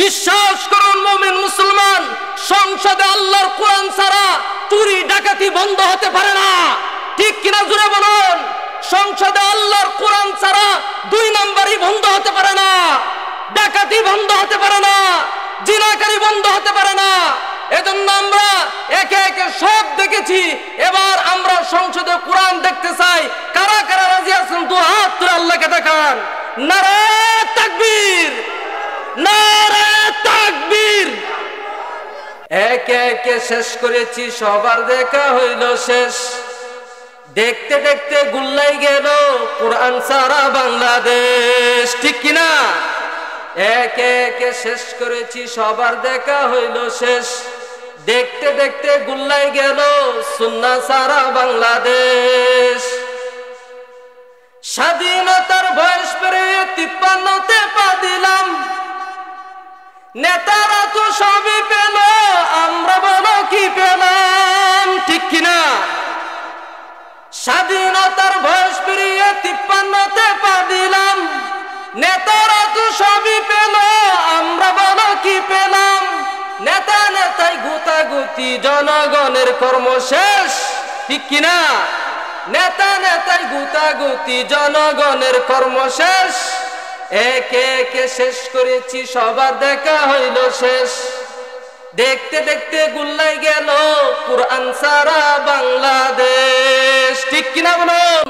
বিশ্বাস করুন মুমিন মুসলমান, সংসদে আল্লাহর কোরআন ছাড়া চুরি ডাকাতি বন্ধ হতে পারে না। ঠিক কিনা জোরে বলুন। সংসদে আল্লাহর কোরআন ছাড়া 2 নাম্বারই বন্ধ হতে পারে না, ডাকাতি বন্ধ হতে পারে না, জিনাকারী বন্ধ হতে পারে না। এজন্য আমরা একে একে সব দেখেছি, এবার আমরা সংসদে কোরআন দেখতে চাই। কারা কারা রাজি আছেন? 2 হাত তুলে আল্লাহকে দেখান। নারে তাকবীর, নারে তাকবীর। একে একে শেষ করেছি, সবার দেখা হইল শেষ। দেখতে দেখতে গুল্লাই গেল কোরআন সারা বাংলাদেশ। ঠিক কিনা? একে একে শেষ করেছি, সবার দেখা হইল শেষ। দেখতে দেখতে গুল্লাই গেল সুন্নাহ সারা বাংলাদেশ। স্বাধীনতার বয়স পেরিয়ে 53তে পা দিলাম, নেতারা তো সবই পেল, আমরা বলো কি পেলাম? ঠিক কিনা? স্বাধীনতার বয়স পেরিয়ে 53তে পা দিলাম, নেতারা তো সবই পেল, আমরা বলো কি পেলাম? নেতা নেতাই গুতাগুতি, জনগণের কর্ম শেষ। ঠিক কিনা? নেতা নেতাই গুতাগুতি, জনগণের কর্ম শেষ। একে একে শেষ করেছি, সবার দেখা হইল শেষ। দেখতে দেখতে গুল্লাই গেল কোরআন সারা বাংলাদেশ। ঠিক কিনা বলুন?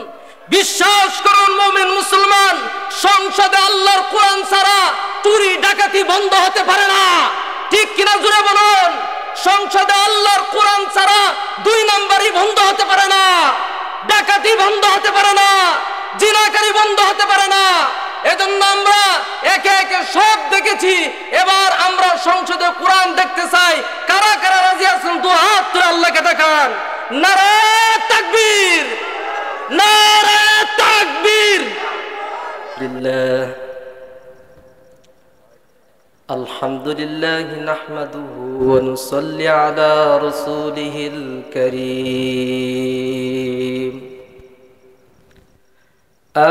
বিশ্বাস করুন মুমিন মুসলমান, সংসদে আল্লাহর কোরআন ছাড়া চুরি ডাকাতি বন্ধ হতে পারে না। ঠিক কিনা জোরে বলুন। সংসদে আল্লাহর কোরআন ছাড়া 2 নাম্বারই বন্ধ হতে পারে না, ডাকাতি বন্ধ হতে পারে না, জিনাকারী বন্ধ হতে পারে না। এজন্য আমরা একে একে সব দেখেছি, এবার আমরা সংসদে কোরআন দেখতে চাই। কারা কারা রাজি আছেন? 2 হাত তুলে আল্লাহকে দেখান। নারে তাকবীর, নারে তাকবীর। লিল্লাহ আলহামদুলিল্লাহ নাহমাদুহু ওয়া নুসাল্লি আলা রাসূলিহিল কারীম।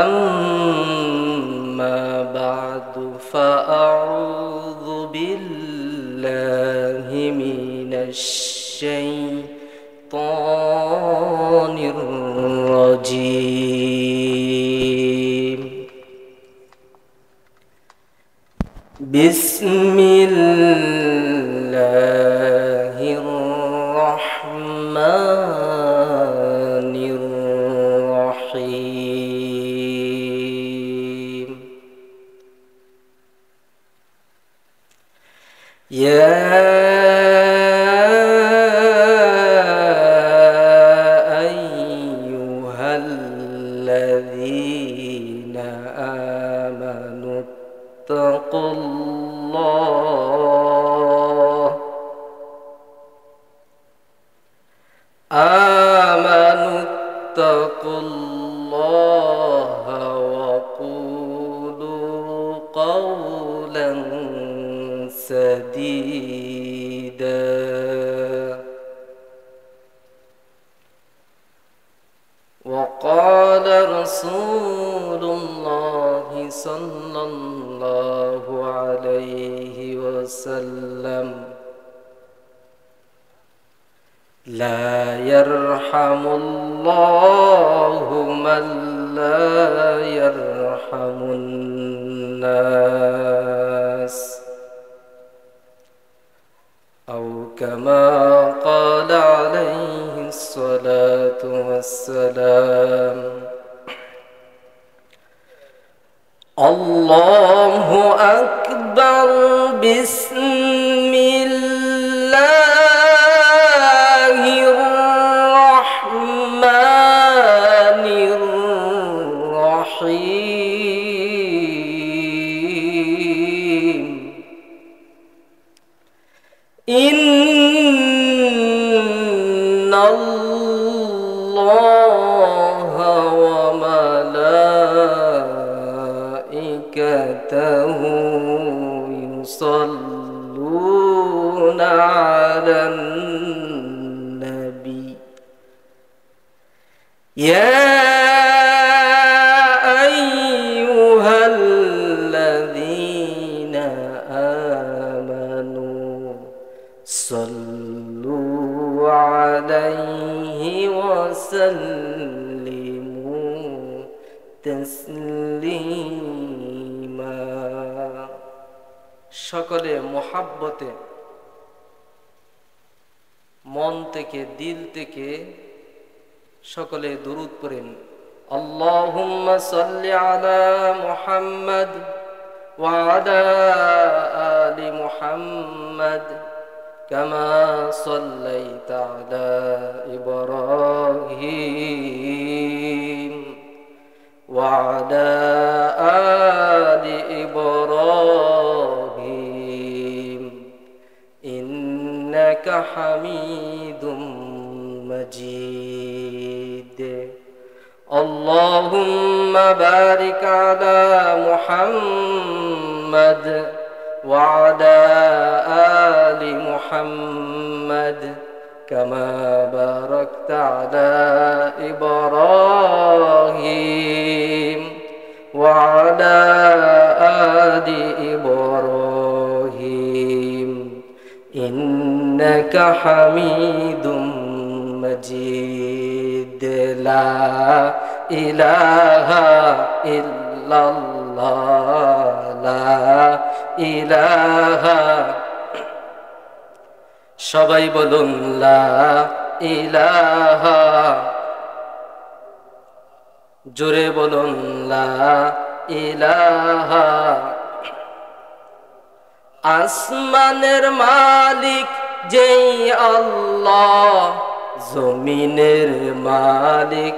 أما بعد فأعوذ بالله من الشيطان الرجيم. بسم الله الرحمن الرحيم. يا أيها الذين آمنوا اتقوا الله اتقوا الله وقولوا قولا سديدا. وقال رسول الله صلى الله عليه وسلم لا يرحم الله من لا يرحم الناس أو كما قال عليه الصلاة والسلام. الله أكبر. بسم الله الرحمن الرحيم. إن الله وملائكته يصلون على النبي يا أيها الذين সাল্লু আলাইহি ওয়াসাল্লিমু তাসলিমা। সকলে মোহাব্বতে মন থেকে দিল থেকে সকলে দুরূদ পড়েন। আল্লাহুম্মা সাল্লি আলা মুহাম্মাদ ওয়া আলা আলি মুহাম্মাদ কামা সাল্লাইতা আলা ইব্রাহিম ওয়া আলা আলি ইব্রাহিম ইন্নাকা হামিদুম মাজিদ। আল্লাহুম্মা বারিক আলা মুহাম্মাদ ওয়া আলা আলি মুহাম্মাদ কামা বারাকতা আলা ইব্রাহিম ওয়া আলা আলি ইব্রাহিম ইন্নাকা হামিদুম মাজিদ। লা ইলাহা ইল্লাল্লাহ লা ইলাহা, সবাই বলুন লা ইলাহা, জোরে বলুন লা ইলাহা। আসমানের মালিক যেই আল্লাহ, জমিনের মালিক,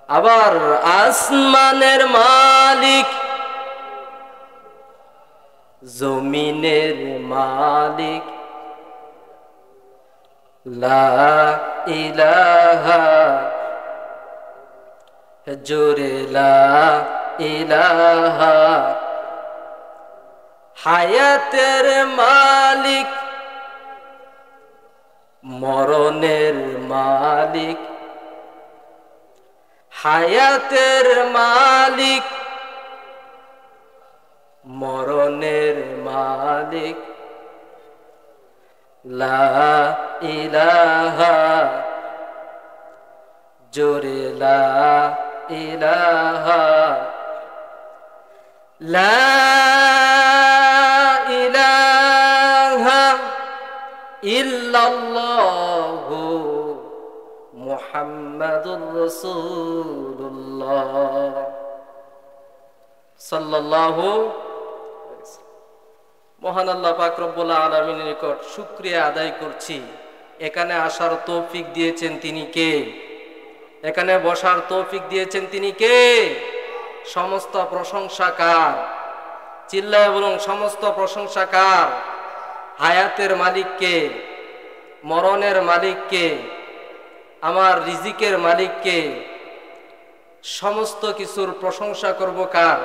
আবার আসমানের মালিক জমিনের মালিক, লা ইলাহা, জোরে লা ইলাহা। হায়াতের মালিক, মরণের মালিক, হায়াতের মালিক, মরণের মালিক, লা ইলাহা, জোরে লা ইলাহা। লা ইলাহা ইল্লাল্লাহু মুহাম্মাদুর রাসূলুল্লাহ সাল্লাল্লাহু। মহান আল্লাহ পাক রব্বুল আলামিনের নিকট শুকরিয়া আদায় করছি, এখানে আসার তৌফিক দিয়েছেন তিনি কে? এখানে বসার তৌফিক দিয়েছেন তিনি কে? সমস্ত প্রশংসা কার? চিল্লায় বলুন, সমস্ত প্রশংসা কার? হায়াতের মালিক কে? মরণের মালিক কে? আমার রিজিকের মালিক কে? সমস্ত কিছুর প্রশংসা করব কার?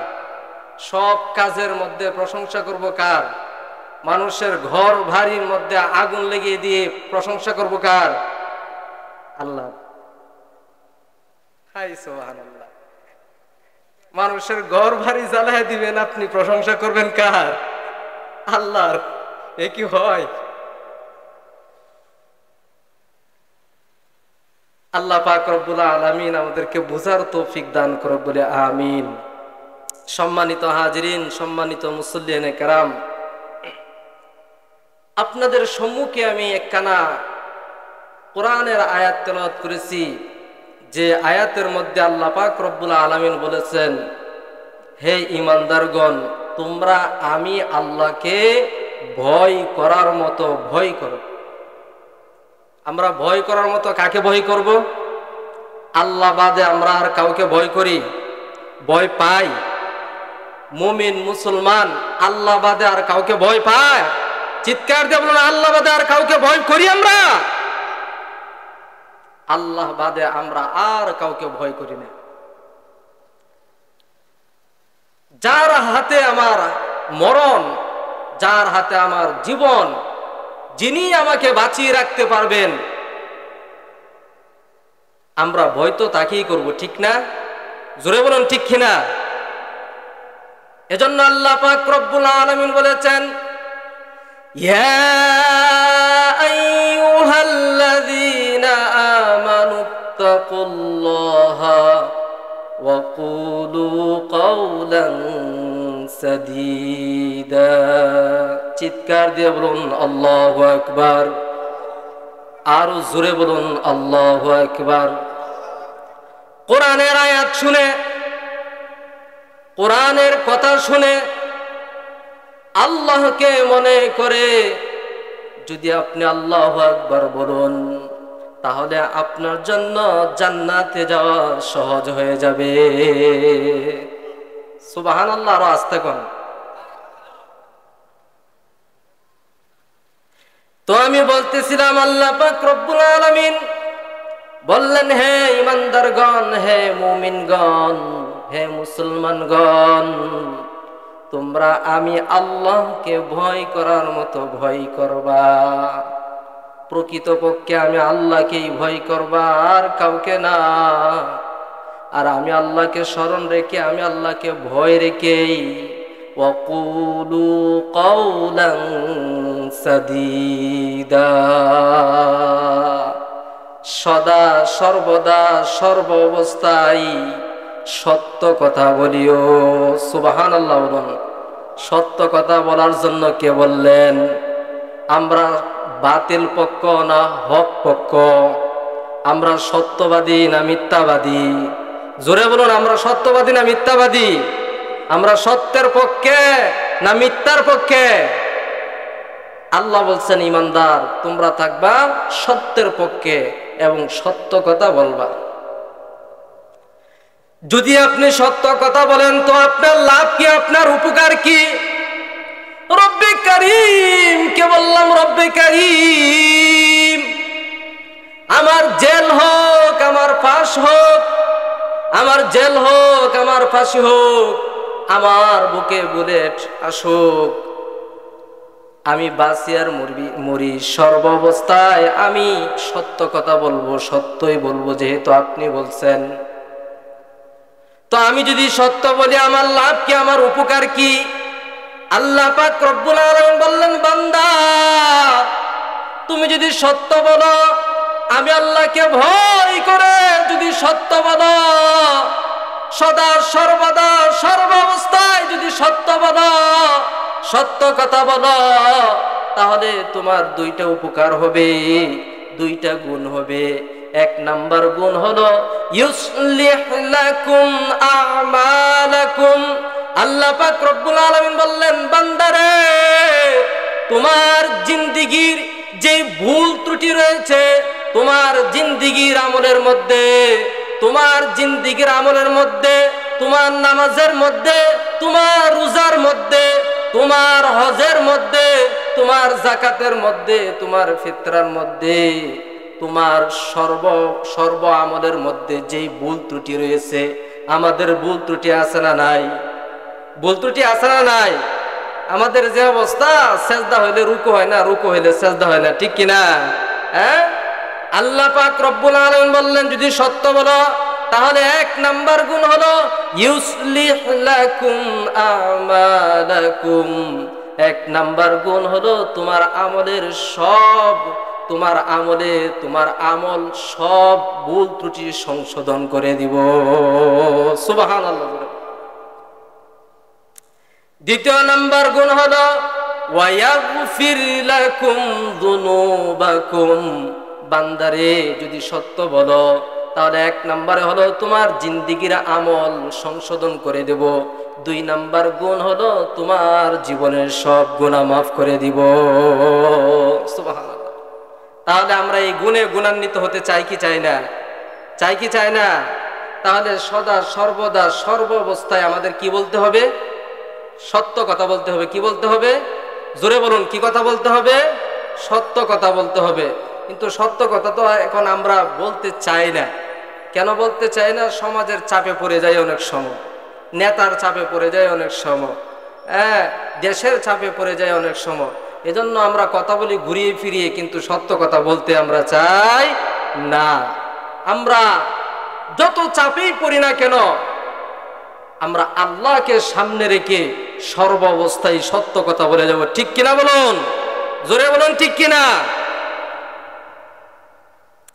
সব কাজের মধ্যে প্রশংসা করব কার? মানুষের ঘর বাড়ির মধ্যে আগুন লেগে দিয়ে প্রশংসা করব কার? আল্লাহ। হাই সুবহানাল্লাহ। মানুষের ঘর বাড়ি জ্বালায় দিবেন, আপনি প্রশংসা করবেন কার? আল্লাহর। এ কি হয়? আল্লাহ পাক রব্বুল আলামিন আমাদেরকে বুঝার তৌফিক দান করুক বলে আমিন। সম্মানিত হাজিরিন, সম্মানিত মুসল্লিয়ানে কেরাম, আপনাদের সম্মুখে আমি একখানা কোরআনের আয়াত তেলাওয়াত করেছি, যে আয়াতের মধ্যে আল্লাহ পাক রব্বুল আলামিন বলেছেন, হে ঈমানদারগণ, তোমরা আমি আল্লাহকে ভয় করার মতো ভয় করো। আমরা ভয় করার মতো কাকে ভয় করব? আল্লাহ বাদে আমরা আর কাউকে ভয় করি? ভয় পাই? মুমিন মুসলমান আল্লাহ বাদে আর কাউকে ভয় পায়? চিৎকার দিয়ে বলুন, আল্লাহ বাদে আর কাউকে ভয় করি আমরা? আল্লাহ বাদে আমরা আর কাউকে ভয় করি না। যার হাতে আমার মরণ, যার হাতে আমার জীবন, যিনি আমাকে বাঁচিয়ে রাখতে পারবেন, আমরা ভয় তো তাকেই করব, ঠিক না? জোরে বলুন ঠিক কিনা? এজন্য আল্লাহ পাক রব্বুল আলামিন বলেছেন, ইয়া আইয়ুহাল্লাযীনা আমানুত্তাকুল্লাহা ওয়া কুলু কাওলান সাদীদা। চিৎকার দিয়ে বলুন আল্লাহু আকবার। আরো জোরে বলুন আল্লাহু আকবার। কোরআনের আয়াত শুনে, কোরআনের কথা শুনে আল্লাহকে মনে করে যদি আপনি আল্লাহু আকবার বলুন, তাহলে আপনার জন্য জান্নাতে যাওয়া সহজ হয়ে যাবে। সুবহানাল্লাহ। আরো আস্তে কোন। তো আমি বলতেছিলাম আল্লাহ পাক রব্বুল আলামিন বললেন, হে ইমানদারগণ, হে মুমিনগণ, হে মুসলমানগণ, তোমরা আমি আল্লাহকে ভয় করার মতো ভয় করবা। প্রকৃতপক্ষে আমি আল্লাহকেই ভয় করবা, আর কাউকে না। আর আমি আল্লাহকে স্মরণ রেখে, আমি আল্লাহকে ভয় রেখেই ওয়াকুলু কাওলান সাদীদা, সদা সর্বদা সর্ব অবস্থায় সত্য কথা বলিও। সুবহানাল্লাহ বলুন। সত্য কথা বলার জন্য কে বললেন? আমরা বাতিল পক্ষ না হক পক্ষ? আমরা সত্যবাদী না মিথ্যাবাদী? জোরে বলুন, আমরা সত্যবাদী না মিথ্যাবাদী? আমরা সত্যের পক্ষে না মিথ্যার পক্ষে? আল্লাহ বলছেন, ইমানদার তোমরা থাকবা সত্যের পক্ষে এবং সত্য কথা বলবা। যদি আপনি সত্য কথা বলেন তো আপনার লাভ কি, আপনার উপকার কি? রব্বে কারীম কে বললাম, রব্বে কারীম, আমার জেল হোক, আমার ফাঁস হোক, আমার জেল হোক, আমার ফাঁসি হোক, আমার বুকে বুলেট আসুক, আমি বাঁচি আর মরি, সর্ব অবস্থায় আমি সত্য কথা বলবো, সত্যই বলবো, যেহেতু আপনি বলছেন। তো আমি যদি সত্য বলি আমার লাভ কি, আমার উপকার কি? আল্লাহ পাক রব্বুল আলামিন বললেন, বান্দা তুমি যদি সত্য বলো, আমি আল্লাহকে ভয় করে যদি সত্য বলো, সদা সর্বদা সর্ব অবস্থায় যদি সত্য বলো, সত্য কথা বলো, তাহলে তোমার দুইটা উপকার হবে, দুইটা গুণ হবে। এক নাম্বার গুণ হলো ইউসলিহ লাকুম আমালাকুম। আল্লাহ পাক রব্বুল আলামিন বললেন, বান্দারে তোমার জিন্দেগীর যে ভুল ত্রুটি রয়েছে, তোমার জিন্দেগীর আমলের মধ্যে, তোমার জিন্দেগীর আমলের মধ্যে, তোমার নামাজের মধ্যে, তোমার রোজার মধ্যে, তোমার হজের মধ্যে, তোমার যাকাতের মধ্যে, তোমার ফিতরার মধ্যে, তোমার সর্ব আমলের মধ্যে যেই ভুল ত্রুটি রয়েছে, আমাদের ভুল ত্রুটি আছে না নাই? ভুল ত্রুটি আছে না নাই? আমাদের যে অবস্থা, সেজদা হইলে রুকু হয় না, রুকু হইলে সেজদা হয় না, ঠিক কিনা? হ্যাঁ, আল্লাহ পাক রব্বুল আলামিন বললেন, যদি সত্য বলো তাহলে এক নাম্বার গুণ হলো ইউসলিহ লাকুম আমালাকুম। এক নাম্বার গুণ হলো তোমার আমলের সব, তোমার আমল সব ভুল ত্রুটি সংশোধন করে দিব। সুবহানাল্লাহ। দ্বিতীয় নাম্বার গুণ হলো ওয়ায়াগফির লাকুম যুনুবাকুম। বান্দারে যদি সত্য বলো তাহলে এক নম্বরে হলো তোমার জিন্দেগীর আমল সংশোধন করে দেব। দুই নাম্বার গুণ হলো তোমার জীবনের সব গুনাহ মাফ করে দিব। সুবহানাল্লাহ। তাহলে আমরা এই গুণে গুণান্বিত হতে চাই কি চাই না? চাই কি চাই না? তাহলে সদা সর্বদা সর্ব অবস্থায় আমাদের কি বলতে হবে? সত্য কথা বলতে হবে। কি বলতে হবে? জোরে বলুন, কি কথা বলতে হবে? সত্য কথা বলতে হবে। কিন্তু সত্য কথা তো এখন আমরা বলতে চাই না। কেন বলতে চাই না? সমাজের চাপে পড়ে যায় অনেক সময়, নেতার চাপে পড়ে যায় অনেক সময়, দেশের চাপে পড়ে যায় অনেক সময়। এজন্য আমরা কথা বলি ঘুরিয়ে ফিরিয়ে, কিন্তু সত্য কথা বলতে আমরা চাই না। আমরা যত চাপেই পড়ি না কেন, আমরা আল্লাহকে সামনে রেখে সর্ব অবস্থায় সত্য কথা বলে যাব। ঠিক কিনা বলুন? জোরে বলুন ঠিক কিনা?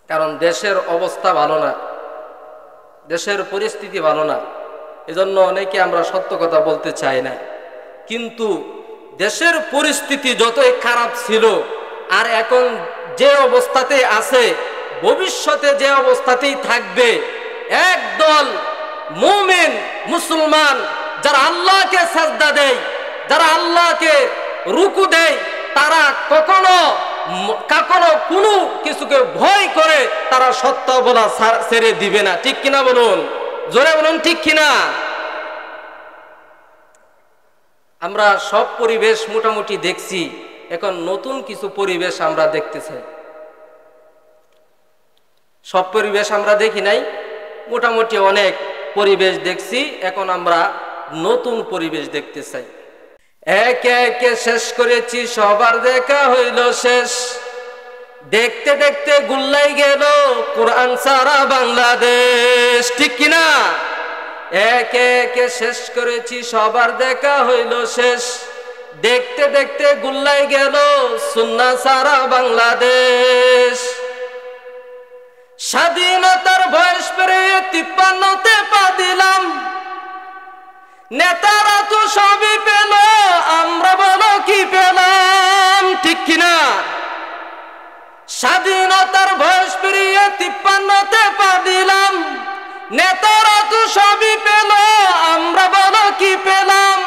কারণ দেশের অবস্থা ভালো না, দেশের পরিস্থিতি ভালো না, এজন্য অনেকে আমরা সত্য কথা বলতে চাই না। কিন্তু দেশের পরিস্থিতি যতই খারাপ ছিল আর এখন যে অবস্থাতে আছে, ভবিষ্যতে যে অবস্থাতেই থাকবে, একদল মুমিন মুসলমান যারা আল্লাহকে সাজদা দেয়, যারা আল্লাহকে রুকু দেয়, তারা কখনো কোনো কিছুকে ভয় করে তারা সত্য বলা ছেড়ে দিবে না। ঠিক কিনা বলুন? জোরে বলুন ঠিক কিনা? আমরা সব পরিবেশ মোটামুটি দেখছি, এখন নতুন কিছু পরিবেশ আমরা দেখতে চাই। সব পরিবেশ আমরা দেখি নাই, মোটামুটি অনেক পরিবেশ দেখছি, এখন আমরা নতুন পরিবেশ দেখতে চাই। একে একে শেষ করেছি, সবার দেখা হইল শেষ, দেখতে দেখতে গুল্লাই গেল কোরআন সারা বাংলাদেশ। ঠিক কিনা? একে একে শেষ করেছি, সবার দেখা হইল শেষ, দেখতে দেখতে গুল্লাই গেল সুন্নাহ সারা বাংলাদেশ। স্বাধীনতার বয়স পেরিয়ে 53তে পা দিলাম, নেতারা তো সবই পেল, আমরা বলো কি পেলাম? ঠিক কিনা? স্বাধীনতার বয়স পেরিয়ে 53তে পা দিলাম, নেতারা তো সবই পেল, আমরা বলো কি পেলাম?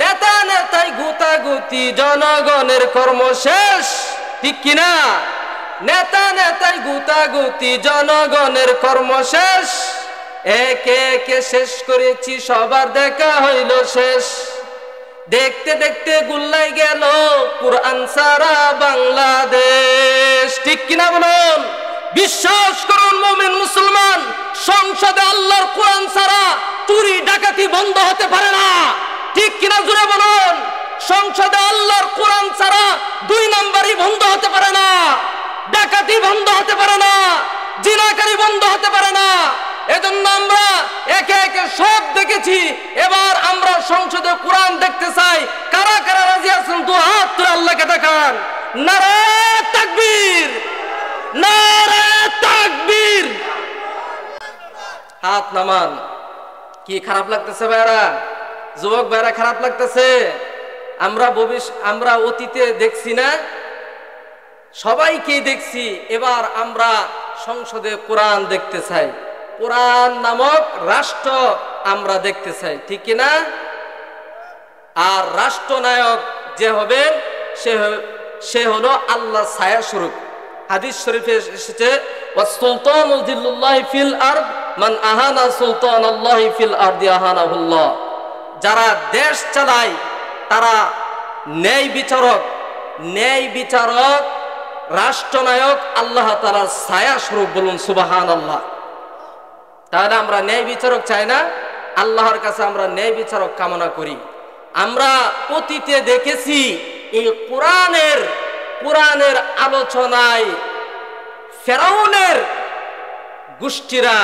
নেতা নেতাই গুতাগুতি, জনগণের কর্ম শেষ। ঠিক কিনা? নেতা নেতাই গুতাগুতি, জনগণের কর্ম শেষ, একে একে শেষ করেছি, সবার দেখা হইল শেষ, দেখতে দেখতে গুল্লাই গেল কোরআন সারা বাংলাদেশ। ঠিক কিনা বলুন? বিশ্বাস করুন মুমিন মুসলমান, সংসদে আল্লাহর কোরআন ছাড়া চুরি ডাকাতি বন্ধ হতে পারে না। ঠিক কিনা? জোরে বলুন। সংসদে আল্লাহর কোরআন ছাড়া 2 নাম্বারই বন্ধ হতে পারে না, ডাকাতি বন্ধ হতে পারে না, জিনাকারী বন্ধ হতে পারে না। এজন্য আমরা একে একে সব দেখেছি, এবার আমরা সংসদে কোরআন দেখতে চাই। কারা কারা রাজি আছেন? 2 হাত তুলে আল্লাহকে দেখান। নারে তাকবীর, নারে তাকবীর। হাত নামান। কি খারাপ লাগতেছে ভাইরা? যুবক ভাইরা খারাপ লাগতেছে? আমরা অতীতে দেখছি না, সবাইকেই দেখছি, এবার আমরা সংসদে কোরআন দেখতে চাই, কোরআন নামক রাষ্ট্র আমরা দেখতে চাই। ঠিক কিনা? আর রাষ্ট্রনায়ক যে হবে সে হলো আল্লাহ ছায়া স্বরূপ। হাদিস শরীফে এসেছে, ওয়াসুলতানু যিল্লুল্লাহি ফিল আরদ মান আহানা সুলতানাল্লাহি ফিল আরদি আহানাহুল্লাহ। যারা দেশ চালায় তারা ন্যায় বিচারক রাষ্ট্রনায়ক আল্লাহ তাআলার ছায়া স্বরূপ। বলুন সুবহানাল্লাহ। তাহলে আমরা ন্যায় বিচারক চাই না, আল্লাহর কাছে আমরা ন্যায় বিচারক কামনা করি। আমরা অতীতে দেখেছি এই কোরআনের আলোচনায় ফেরাউনের গোষ্ঠীরা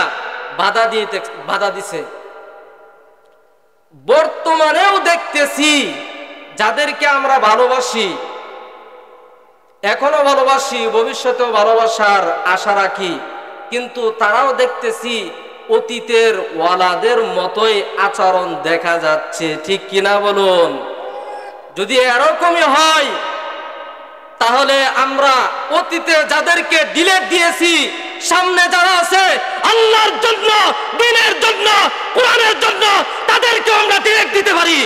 বাধা দিছে। বর্তমানেও দেখতেছি যাদেরকে আমরা ভালোবাসি, এখনো ভালোবাসি, ভবিষ্যতেও ভালোবাসার আশা রাখি, কিন্তু তারাও দেখতেছি অতীতের ওয়ালাদের মতোই আচরণ দেখা যাচ্ছে। ঠিক কিনা বলুন? যদি এরকমই হয় তাহলে আমরা অতীতে যাদেরকে ডিলেট দিয়েছি, সামনে যারা আছে আল্লাহর জন্য, দ্বীনের জন্য, কোরআনের জন্য, তাদেরকে আমরা ডিলেট দিতে পারি।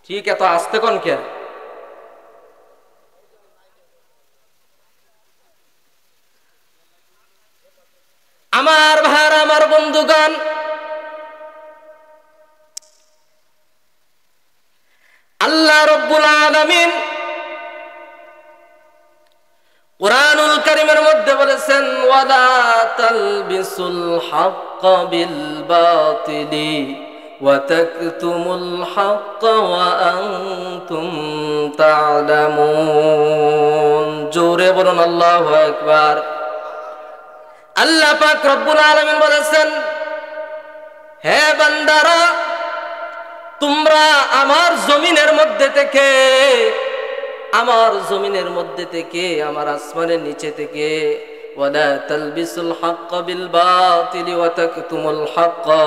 ঠিক এত আস্তে কোন কে? আমার ভাইরা, আমার বন্ধুগণ, আল্লাহ রাব্বুল আলামিন কুরআনুল কারীমের মধ্যে বলেছেন, ওয়ালা তালবিসুল হাক্কা বিল বাতিলি ওয়া তাকতুমুল হাক্কা ওয়া আনতুম তা'লামুন। জোরে বলুন আল্লাহু আকবার। আল্লাহ পাক রব্বুল আলামিন বলেছেন, হে বান্দারা, তোমরা আমার জমিনের মধ্যে থেকে আমার জমিনের মধ্যে থেকে, আমার আসমানের নিচে থেকে। ওয়ালা তালবিসুল হাক্কা বিল বাতিলি ওয়া তাকতুমুল হাক্কা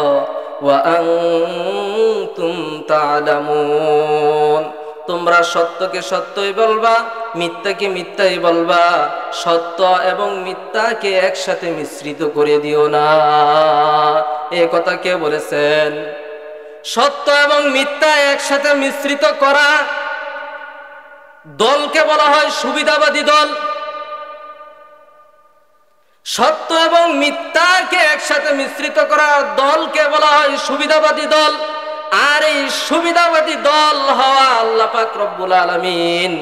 ওয়া আনতুম তা'লামুন। তোমরা সত্যকে সত্যই বলবা, মিথ্যাকে মিথ্যাই বলবা, সত্য এবং মিথ্যাকে একসাথে মিশ্রিত করে দিও না। এ কথা কে বলেছেন? সত্য এবং মিথ্যা একসাথে মিশ্রিত করা দলকে বলা হয় সুবিধাবাদী দল। সত্য এবং মিথ্যাকে একসাথে মিশ্রিত করা দলকে বলা হয় সুবিধাবাদী দল। আর এই সুবিধাবাদী দল হওয়া আল্লাহ পাক রব্বুল আলামিন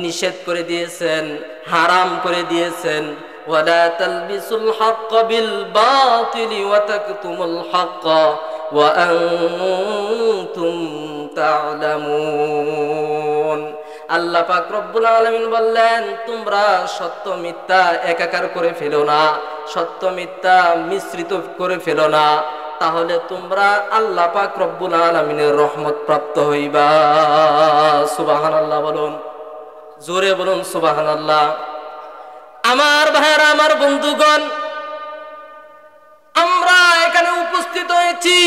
নিষেধ করে দিয়েছেন, হারাম করে দিয়েছেন। ওয়ালা তালবিসুল হাক্কা বিল বাতিলি ওয়া তাকতুমুল হাক্কা ওয়া আনতুম তা'লামুন। আল্লাহ পাক রব্বুল আলামিন বললেন, তোমরা সত্য মিথ্যা একাকার করে ফেলো না, সত্য মিথ্যা মিশ্রিত করে ফেলো না, তাহলে তোমরা আল্লাহ পাক রব্বুল আলামিনের রহমত প্রাপ্ত হইবা। সুবহানাল্লাহ বলুন, জোরে বলুন সুবহানাল্লাহ। আমার ভাইরা, আমার বন্ধুগণ, আমরা এখানে উপস্থিত হয়েছি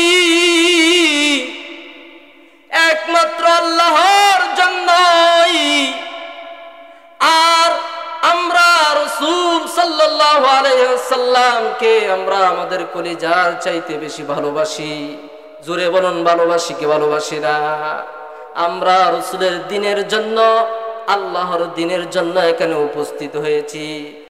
একমাত্র আল্লাহর জন্যই। আর আমরা রাসূল সাল্লাল্লাহু আলাইহি ওয়াসাল্লামকে আমরা আমাদের কলিজার চাইতে বেশি ভালোবাসি। জোরে বলুন, ভালোবাসি কি ভালোবাসি না? আমরা রাসূলের দ্বীনের জন্য, আল্লাহর দ্বীনের জন্য এখানে উপস্থিত হয়েছি।